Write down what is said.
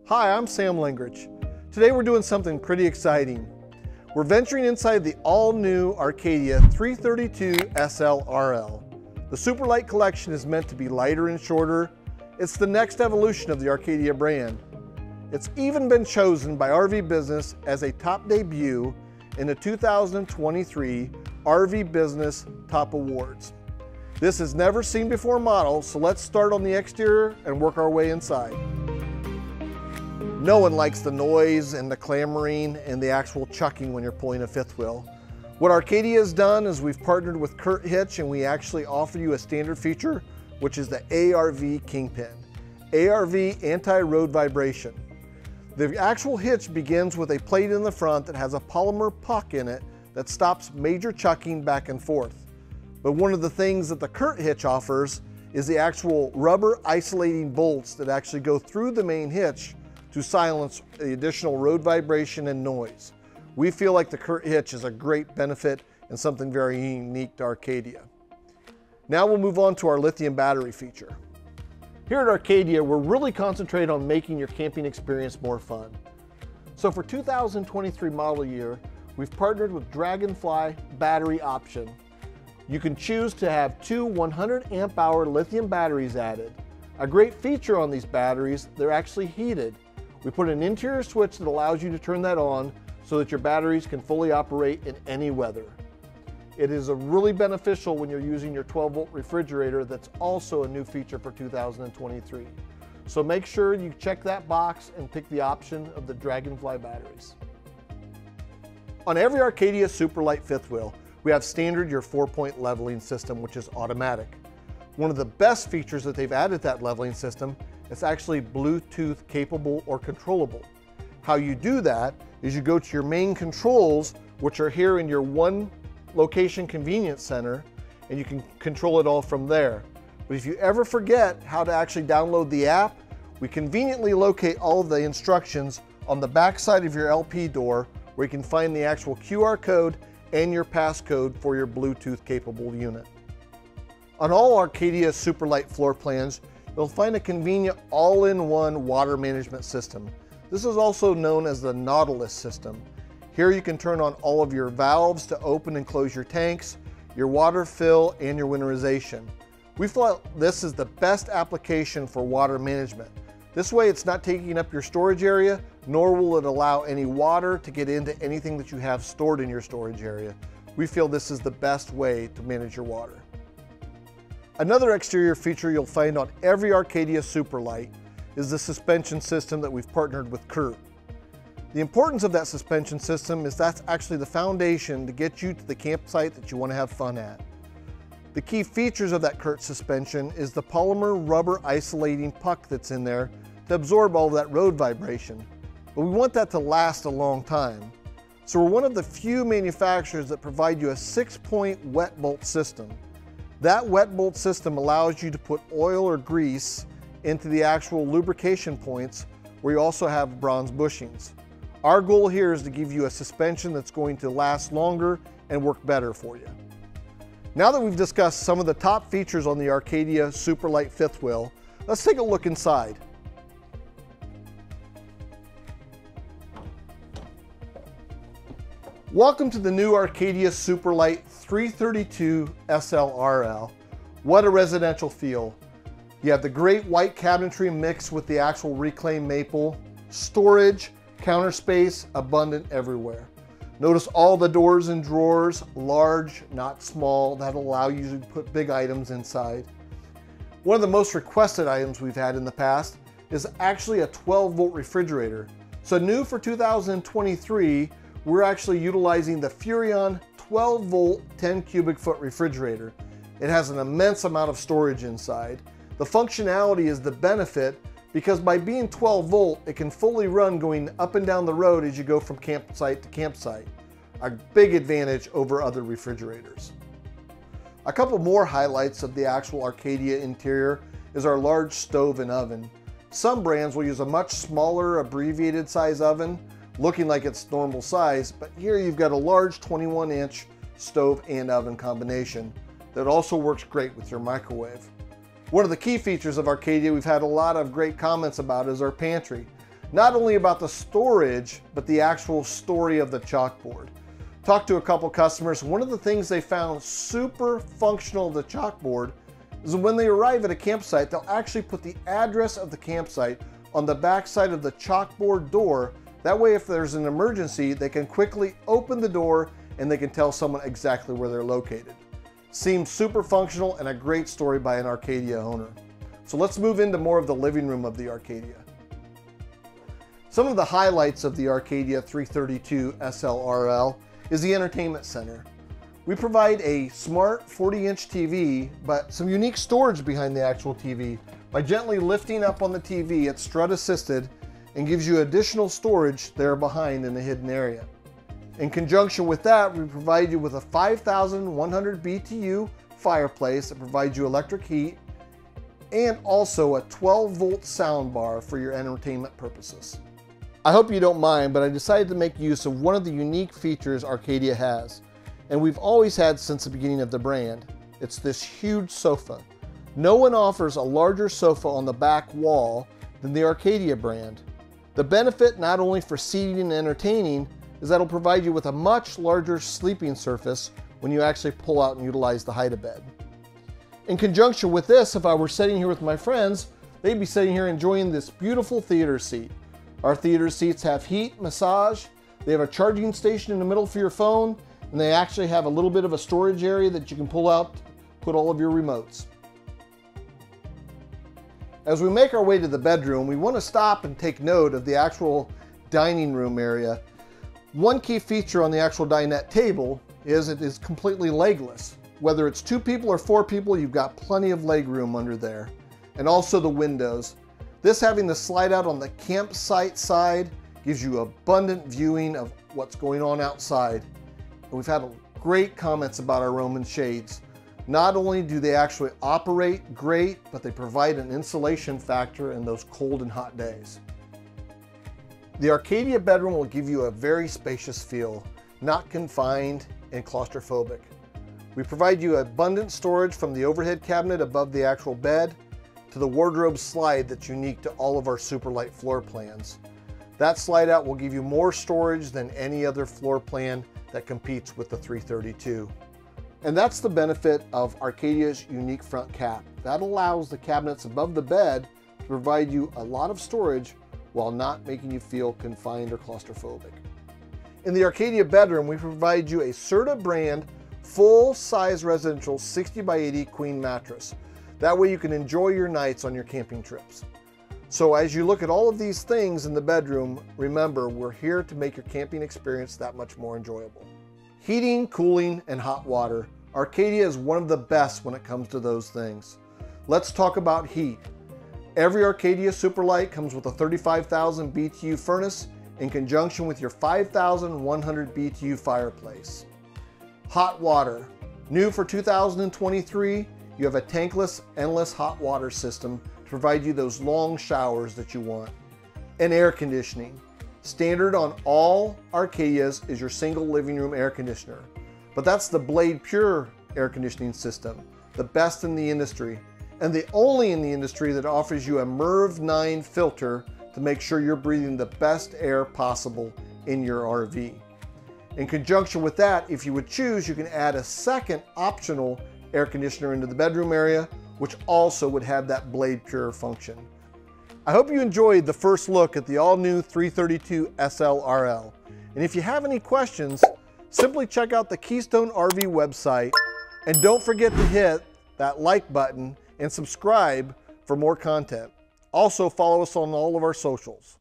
Hi, I'm Sam Lingrich. Today we're doing something pretty exciting. We're venturing inside the all-new Arcadia 332Slrl. The Super Lite collection is meant to be lighter and shorter. It's the next evolution of the Arcadia brand. It's even been chosen by RV Business as a top debut in the 2023 RV Business Top Awards. This is never seen before model, so let's start on the exterior and work our way inside. No one likes the noise and the clamoring and the actual chucking when you're pulling a fifth wheel. What Arcadia has done is we've partnered with Curt Hitch and we actually offer you a standard feature, which is the ARV Kingpin. ARV anti-road vibration. The actual hitch begins with a plate in the front that has a polymer puck in it that stops major chucking back and forth. But one of the things that the Curt Hitch offers is the actual rubber isolating bolts that actually go through the main hitch to silence the additional road vibration and noise. We feel like the Curt Hitch is a great benefit and something very unique to Arcadia. Now we'll move on to our lithium battery feature. Here at Arcadia, we're really concentrated on making your camping experience more fun. So for 2023 model year, we've partnered with DragonFly battery option. You can choose to have two 100 amp hour lithium batteries added. A great feature on these batteries, they're actually heated. We put an interior switch that allows you to turn that on so that your batteries can fully operate in any weather. It is really beneficial when you're using your 12-volt refrigerator. That's also a new feature for 2023. So make sure you check that box and pick the option of the DragonFly batteries. On every Arcadia Super Lite fifth wheel, we have standard your 4-point leveling system, which is automatic. One of the best features that they've added to that leveling system is actually Bluetooth capable or controllable. How you do that is you go to your main controls, which are here in your one location convenience center, and you can control it all from there. But if you ever forget how to actually download the app, we conveniently locate all of the instructions on the back side of your LP door, where you can find the actual QR code and your passcode for your Bluetooth capable unit. On all Arcadia Super Lite floor plans, you'll find a convenient all-in-one water management system. This is also known as the Nautilus system. Here you can turn on all of your valves to open and close your tanks, your water fill, and your winterization. We feel this is the best application for water management. This way it's not taking up your storage area, nor will it allow any water to get into anything that you have stored in your storage area. We feel this is the best way to manage your water. Another exterior feature you'll find on every Arcadia Super Lite is the suspension system that we've partnered with Curt. The importance of that suspension system is that's actually the foundation to get you to the campsite that you want to have fun at. The key features of that Curt suspension is the polymer rubber isolating puck that's in there to absorb all of that road vibration. But we want that to last a long time. So we're one of the few manufacturers that provide you a 6-point wet bolt system. That wet bolt system allows you to put oil or grease into the actual lubrication points where you also have bronze bushings. Our goal here is to give you a suspension that's going to last longer and work better for you. Now that we've discussed some of the top features on the Arcadia Super Lite fifth wheel, let's take a look inside. Welcome to the new Arcadia Super Lite 332Slrl. What a residential feel. You have the great white cabinetry mixed with the actual reclaimed maple, storage, counter space, abundant everywhere. Notice all the doors and drawers, large, not small, that allow you to put big items inside. One of the most requested items we've had in the past is actually a 12-volt refrigerator. So new for 2023, we're actually utilizing the Furrion 12-volt 10 cubic foot refrigerator. It has an immense amount of storage inside. The functionality is the benefit because by being 12 volt, it can fully run going up and down the road as you go from campsite to campsite. A big advantage over other refrigerators. A couple more highlights of the actual Arcadia interior is our large stove and oven. Some brands will use a much smaller abbreviated size oven, looking like it's normal size, but here you've got a large 21-inch stove and oven combination that also works great with your microwave. One of the key features of Arcadia we've had a lot of great comments about is our pantry. not only about the storage, but the actual story of the chalkboard. Talked to a couple customers. One of the things they found super functional of the chalkboard is when they arrive at a campsite, they'll actually put the address of the campsite on the back side of the chalkboard door. That way, if there's an emergency, they can quickly open the door and they can tell someone exactly where they're located. Seems super functional and a great story by an Arcadia owner. So let's move into more of the living room of the Arcadia. Some of the highlights of the Arcadia 332Slrl is the entertainment center. We provide a smart 40-inch TV, but some unique storage behind the actual TV. By gently lifting up on the TV, it's strut assisted and gives you additional storage there behind in the hidden area. In conjunction with that, we provide you with a 5,100 BTU fireplace that provides you electric heat and also a 12-volt sound bar for your entertainment purposes. I hope you don't mind, but I decided to make use of one of the unique features Arcadia has, and we've always had since the beginning of the brand. It's this huge sofa. No one offers a larger sofa on the back wall than the Arcadia brand. The benefit, not only for seating and entertaining, is that it'll provide you with a much larger sleeping surface when you actually pull out and utilize the hide-a-bed. In conjunction with this, if I were sitting here with my friends, they'd be sitting here enjoying this beautiful theater seat. Our theater seats have heat, massage, they have a charging station in the middle for your phone, and they actually have a little bit of a storage area that you can pull out, put all of your remotes. As we make our way to the bedroom, we want to stop and take note of the actual dining room area. One key feature on the actual dinette table is it is completely legless. Whether it's 2 people or 4 people, you've got plenty of leg room under there. And also the windows. This having the slide out on the campsite side gives you abundant viewing of what's going on outside. And we've had great comments about our Roman shades. Not only do they actually operate great, but they provide an insulation factor in those cold and hot days. The Arcadia bedroom will give you a very spacious feel, not confined and claustrophobic. We provide you abundant storage from the overhead cabinet above the actual bed to the wardrobe slide that's unique to all of our Super Lite floor plans. That slide out will give you more storage than any other floor plan that competes with the 332. And that's the benefit of Arcadia's unique front cap. That allows the cabinets above the bed to provide you a lot of storage while not making you feel confined or claustrophobic. In the Arcadia bedroom, we provide you a Serta brand full-size residential 60x80 queen mattress. That way you can enjoy your nights on your camping trips. So as you look at all of these things in the bedroom, remember, we're here to make your camping experience that much more enjoyable. Heating, cooling, and hot water. Arcadia is one of the best when it comes to those things. Let's talk about heat. Every Arcadia Super Lite comes with a 35,000 BTU furnace in conjunction with your 5,100 BTU fireplace. Hot water. New for 2023, you have a tankless, endless hot water system to provide you those long showers that you want. And air conditioning. Standard on all Arcadias is your single living room air conditioner. But that's the Blade Pure air conditioning system, the best in the industry, and the only in the industry that offers you a MERV 9 filter to make sure you're breathing the best air possible in your RV. In conjunction with that, if you would choose, you can add a second optional air conditioner into the bedroom area, which also would have that Blade Pure function. I hope you enjoyed the first look at the all-new 332Slrl. And if you have any questions, simply check out the Keystone RV website, and don't forget to hit that like button and subscribe for more content. Also follow us on all of our socials.